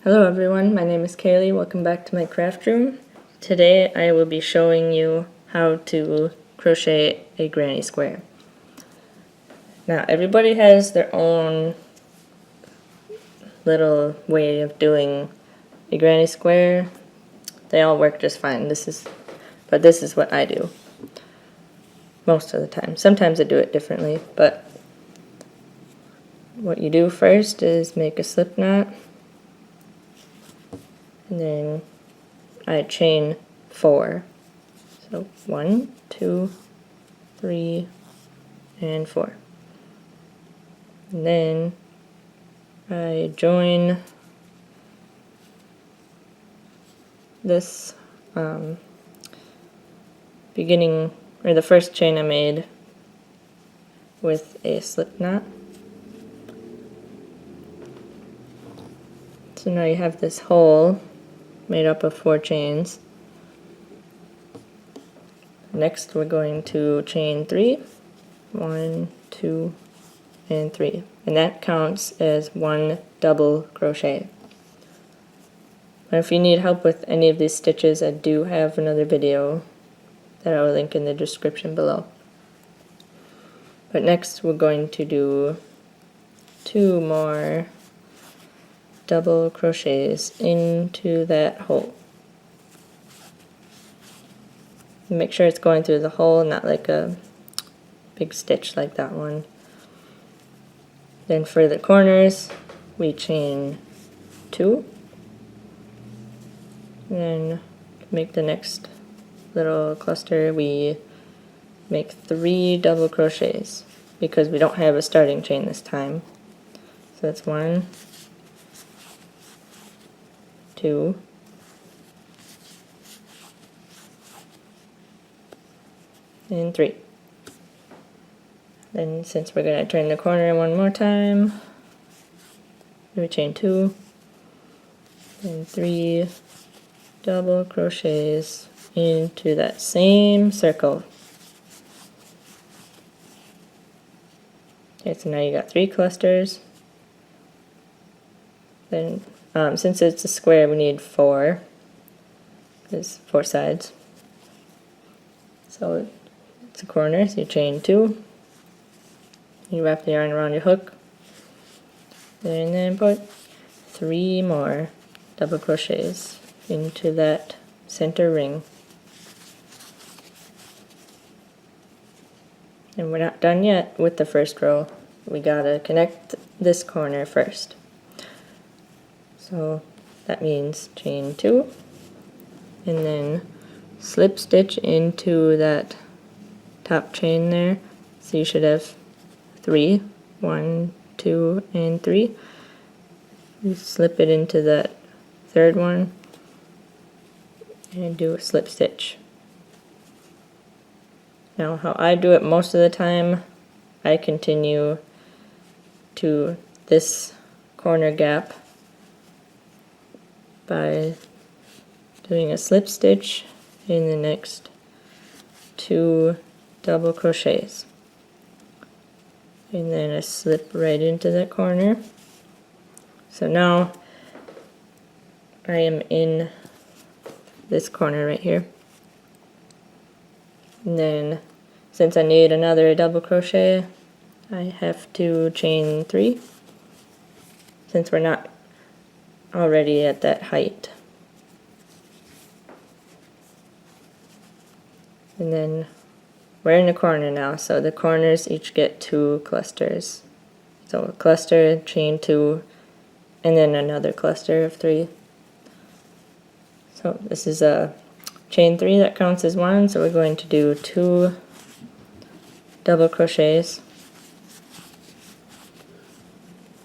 Hello everyone, my name is Kaylee. Welcome back to my craft room. Today I will be showing you how to crochet a granny square. Now everybody has their own little way of doing a granny square. They all work just fine. This is what I do most of the time. Sometimes I do it differently, but what you do first is make a slip knot, and then I chain 4. So 1, 2, 3, and 4. And then I join this beginning, or the first chain I made, with a slip knot. So now you have this hole made up of 4 chains. Next we're going to chain 3. 1, 2, and 3. And that counts as 1 double crochet. And if you need help with any of these stitches, I do have another video that I will link in the description below. But next we're going to do 2 more double crochets into that hole. Make sure it's going through the hole, not like a big stitch like that one. Then for the corners, we chain 2. And then to make the next little cluster, we make 3 double crochets because we don't have a starting chain this time. So that's 1, 2, and 3. Then since we're going to turn the corner one more time, we chain 2 and 3 double crochets into that same circle. Okay, so now you got 3 clusters. Then since it's a square, we need 4. There's 4 sides. So it's a corner, so you chain 2. You wrap the yarn around your hook, and then put 3 more double crochets into that center ring. And we're not done yet with the first row. We gotta connect this corner first. So that means chain 2 and then slip stitch into that top chain there. So you should have 3, 1, 2, and 3. You slip it into that third one and do a slip stitch. Now how I do it most of the time, I continue to this corner gap by doing a slip stitch in the next 2 double crochets. And then I slip right into that corner. So now I am in this corner right here. And then since I need another double crochet, I have to chain 3 since we're not already at that height. And then we're in the corner now, so the corners each get 2 clusters. So a cluster, chain 2, and then another cluster of 3. So this is a chain 3 that counts as 1, so we're going to do 2 double crochets.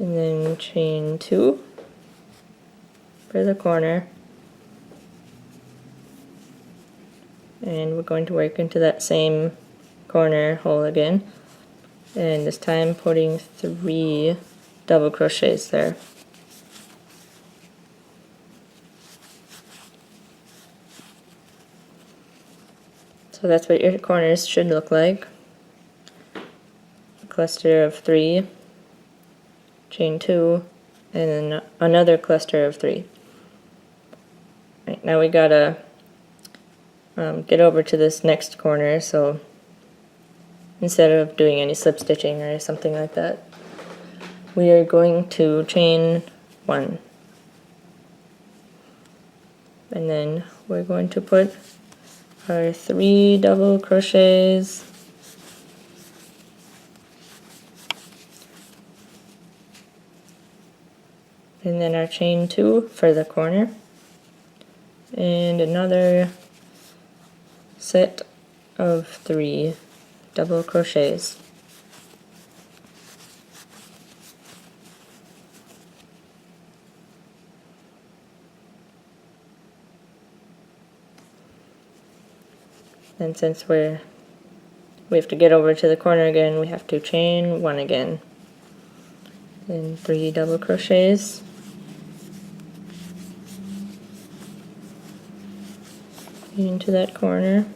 And then chain 2 for the corner. And we're going to work into that same corner hole again, and this time putting 3 double crochets there. So that's what your corners should look like. A cluster of 3, chain 2, and then another cluster of 3. Right, now we gotta get over to this next corner, so instead of doing any slip stitching or something like that, we are going to chain 1. And then we're going to put our 3 double crochets and then our chain 2 for the corner and another set of 3 double crochets. And since we have to get over to the corner again, we have to chain 1 again. And 3 double crochets. Into that corner.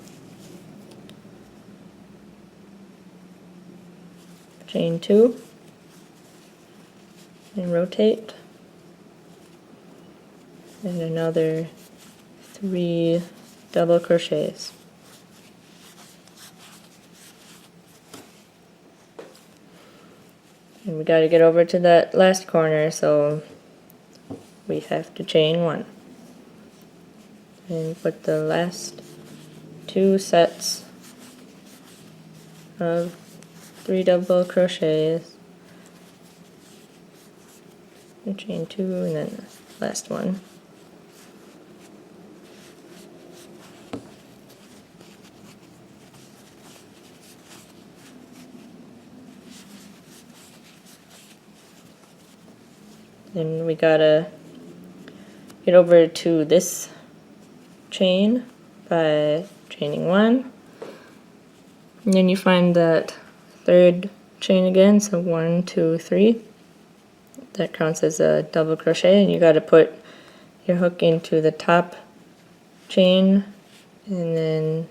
Chain 2. And rotate. And another 3 double crochets. And we got to get over to that last corner, so we have to chain 1. And put the last 2 sets of 3 double crochets. And chain 2 and then the last one. Then we gotta get over to this chain by chaining 1. And then you find that 3rd chain again, so 1, 2, 3. That counts as a double crochet, and you gotta put your hook into the top chain and then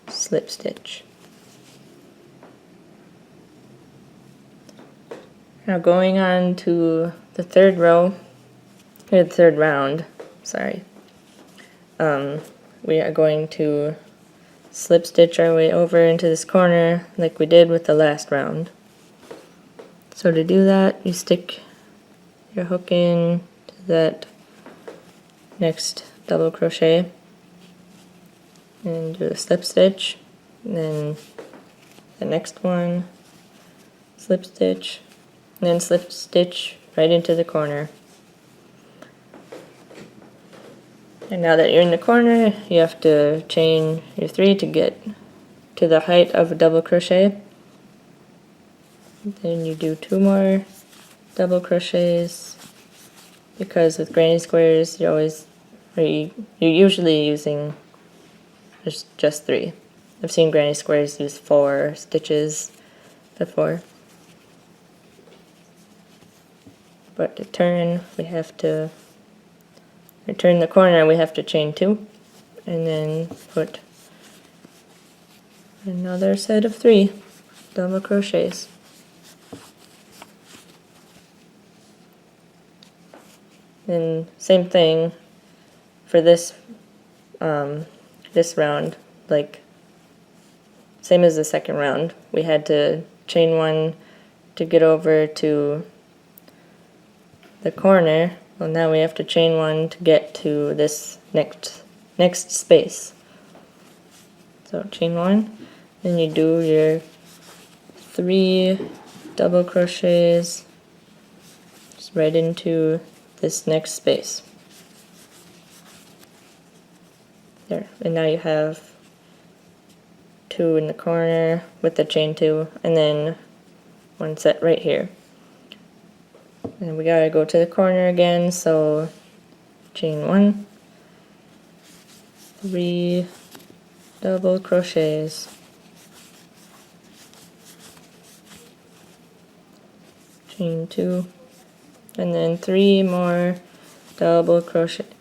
slip stitch. Now going on to the 3rd row, or the 3rd round, sorry. We are going to slip stitch our way over into this corner like we did with the last round. So to do that, you stick your hook in to that next double crochet and do a slip stitch, and then the next one, slip stitch, and then slip stitch right into the corner. And now that you're in the corner, you have to chain your 3 to get to the height of a double crochet. Then you do 2 more double crochets, because with granny squares you're usually using just 3. I've seen granny squares use 4 stitches before. But to turn, we have to turn the corner, we have to chain 2 and then put another set of 3 double crochets. And same thing for this this round, like same as the second round. We had to chain 1 to get over to the corner. Well, now we have to chain 1 to get to this next space. So chain 1, then you do your 3 double crochets just right into this next space. There, and now you have 2 in the corner with the chain 2, and then 1 set right here. And we gotta go to the corner again, so chain 1, 3 double crochets, chain 2, and then 3 more double crochets.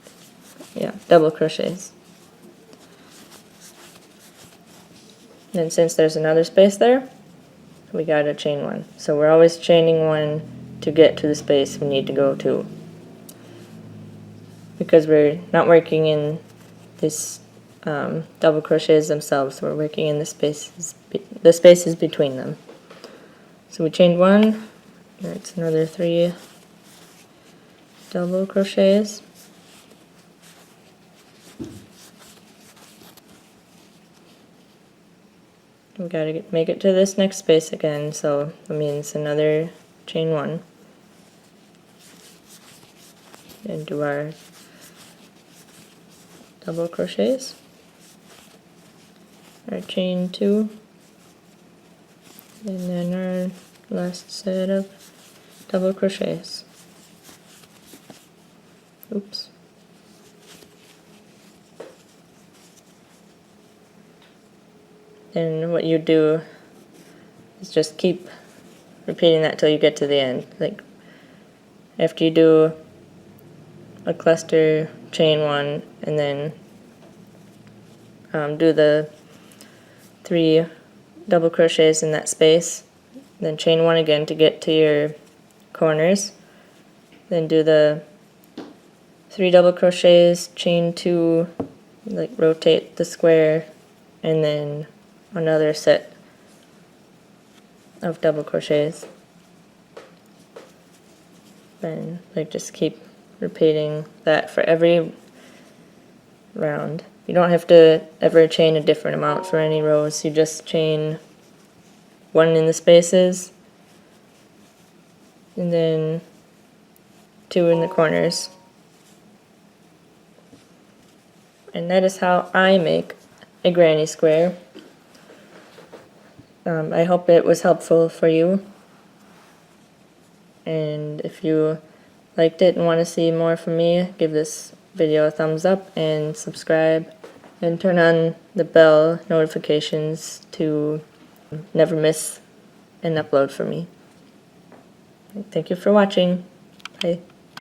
And since there's another space there, we gotta chain 1. So we're always chaining 1 to get to the space we need to go to. Because we're not working in this double crochets themselves, we're working in the spaces between them. So we chained 1, that's another 3 double crochets. We gotta make it to this next space again, so that means another chain 1. And do our double crochets. Our chain 2. And then our last set of double crochets. Oops. And what you do is just keep repeating that till you get to the end. Like after you do a cluster, chain 1, and then do the 3 double crochets in that space, then chain 1 again to get to your corners, then do the 3 double crochets, chain 2, like rotate the square, and then another set of double crochets. And like just keep repeating that for every round. You don't have to ever chain a different amount for any rows. You just chain 1 in the spaces and then 2 in the corners. And that is how I make a granny square. I hope it was helpful for you. And if you liked it and want to see more from me, give this video a thumbs up and subscribe and turn on the bell notifications to never miss an upload from me. Thank you for watching. Bye.